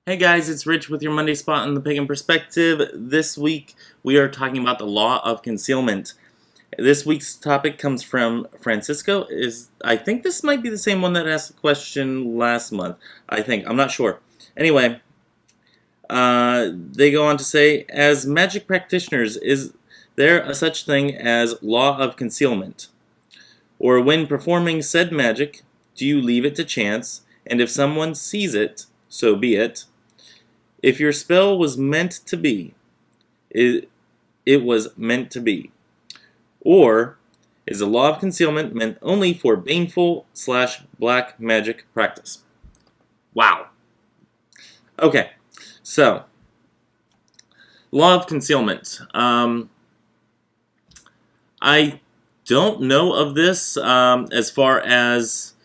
Hey guys, it's Rich with your Monday Spot on the Pagan Perspective. This week we are talking about the law of concealment. This week's topic comes from Francisco. I think this might be the same one that asked the question last month. I'm not sure. Anyway, they go on to say, as magic practitioners, is there a such thing as law of concealment? Or when performing said magic, do you leave it to chance, and if someone sees it, so be it? If your spell was meant to be, it was meant to be. Or is the law of concealment meant only for baneful/black magic practice? Wow. Okay, so law of concealment. I don't know of this as far as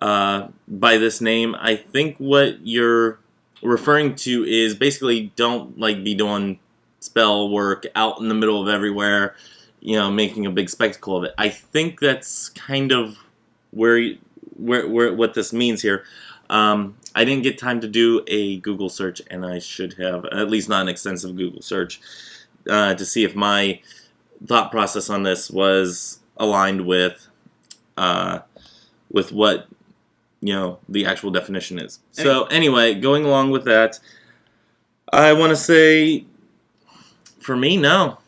by this name. I think what you're referring to is basically don't be doing spell work out in the middle of everywhere, making a big spectacle of it. I think that's kind of where what this means here. I didn't get time to do a Google search, and I should have, at least not an extensive Google search, to see if my thought process on this was aligned with what the actual definition is. So anyway, going along with that, I want to say, for me, no.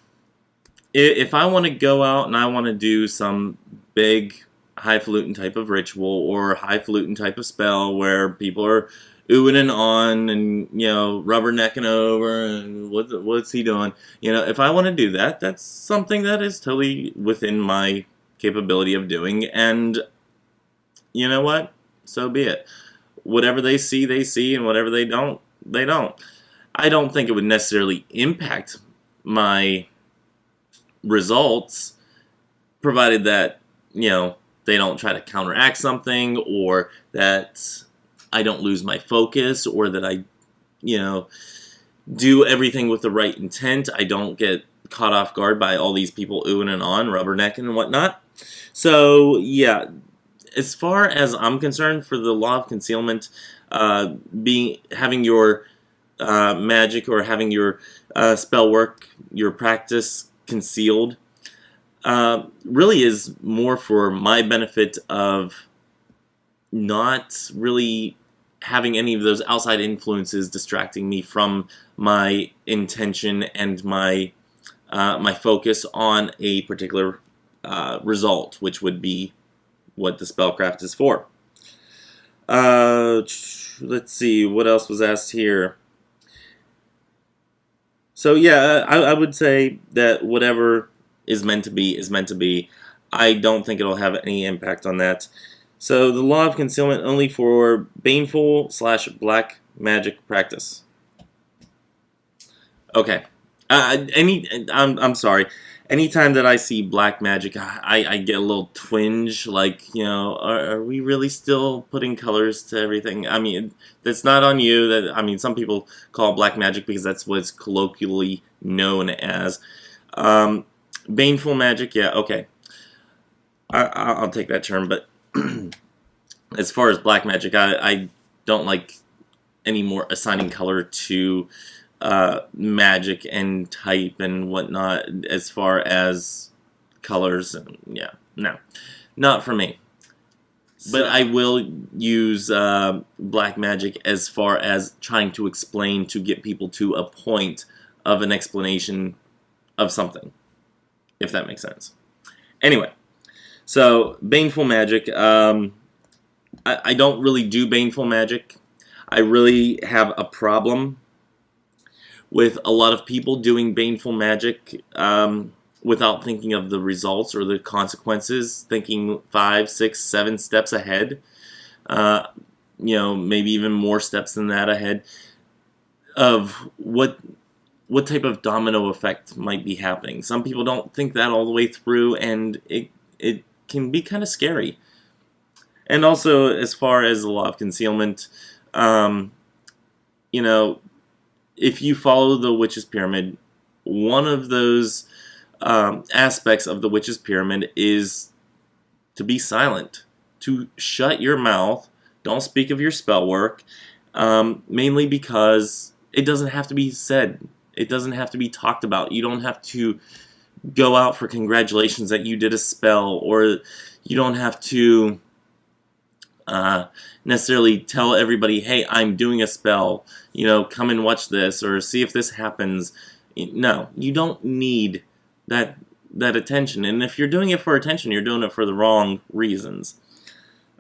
If I want to go out and I want to do some big highfalutin type of ritual or highfalutin type of spell where people are oohing and on and rubbernecking over and what's he doing, if I want to do that, that's something that is totally within my capability of doing, and you know what? So be it. Whatever they see, and whatever they don't, they don't. I don't think it would necessarily impact my results, provided that, they don't try to counteract something, or that I don't lose my focus, or that I, do everything with the right intent. I don't get caught off guard by all these people oohing and on, rubbernecking and whatnot. So, yeah. As far as I'm concerned, for the law of concealment, having your magic or having your spell work, your practice concealed, really is more for my benefit of not really having any of those outside influences distracting me from my intention and my focus on a particular result, which would be what the spellcraft is for. Let's see, what else was asked here. So yeah, I would say that whatever is meant to be is meant to be. I don't think it'll have any impact on that. So the law of concealment only for baneful/black magic practice. Okay. I'm sorry. Anytime that I see black magic, I get a little twinge, are we really still putting colors to everything? I mean, that's not on you. Some people call it black magic because that's what it's colloquially known as. Baneful magic, yeah, okay. I'll take that term, but as far as black magic, I don't like any more assigning color to magic and type and whatnot as far as colors. Yeah, no, not for me. But I will use black magic as far as trying to explain, to get people to a point of an explanation of something, if that makes sense. Anyway, so baneful magic. I don't really do baneful magic. I really have a problem with a lot of people doing baneful magic without thinking of the results or the consequences, thinking 5, 6, 7 steps ahead, maybe even more steps than that ahead of what type of domino effect might be happening. Some people don't think that all the way through, and it can be kind of scary. And also, as far as the law of concealment, if you follow the witch's pyramid, one of those aspects of the witch's pyramid is to be silent, to shut your mouth, don't speak of your spell work, mainly because it doesn't have to be said. It doesn't have to be talked about. You don't have to go out for congratulations that you did a spell, or you don't have to necessarily tell everybody, hey, I'm doing a spell, come and watch this, or see if this happens. No, you don't need that attention. And if you're doing it for attention, you're doing it for the wrong reasons.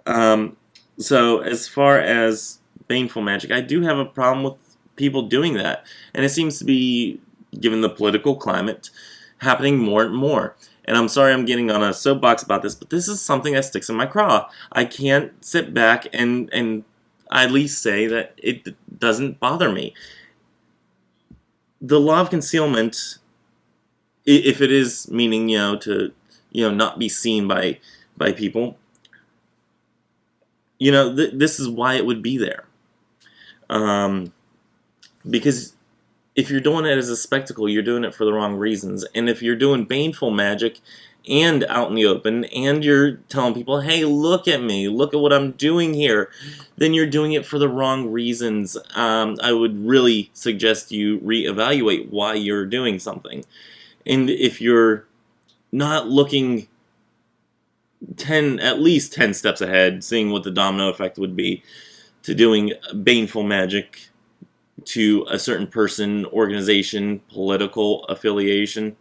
So as far as baneful magic, I do have a problem with people doing that. And it seems to be, given the political climate, happening more and more. And I'm sorry I'm getting on a soapbox about this, but this is something that sticks in my craw. I can't sit back and at least say that it doesn't bother me. The law of concealment, if it is meaning, to, not be seen by people, this is why it would be there. Because if you're doing it as a spectacle, you're doing it for the wrong reasons. And if you're doing baneful magic and out in the open, and you're telling people, hey, look at me, look at what I'm doing here, then you're doing it for the wrong reasons. I would really suggest you reevaluate why you're doing something. And if you're not looking at least 10 steps ahead, seeing what the domino effect would be to doing baneful magic to a certain person, organization, political affiliation,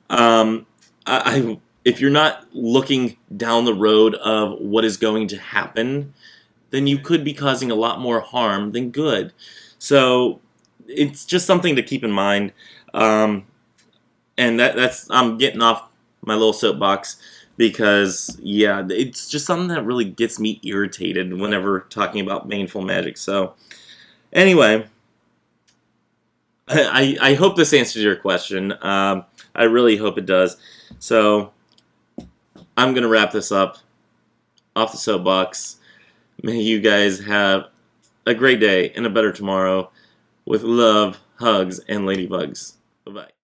if you're not looking down the road of what is going to happen, then you could be causing a lot more harm than good. So it's just something to keep in mind. And that's I'm getting off my little soapbox, because yeah, it's just something that really gets me irritated whenever talking about baneful magic. So anyway, I hope this answers your question. I really hope it does. So I'm going to wrap this up off the soapbox. May you guys have a great day and a better tomorrow, with love, hugs, and ladybugs. Bye-bye.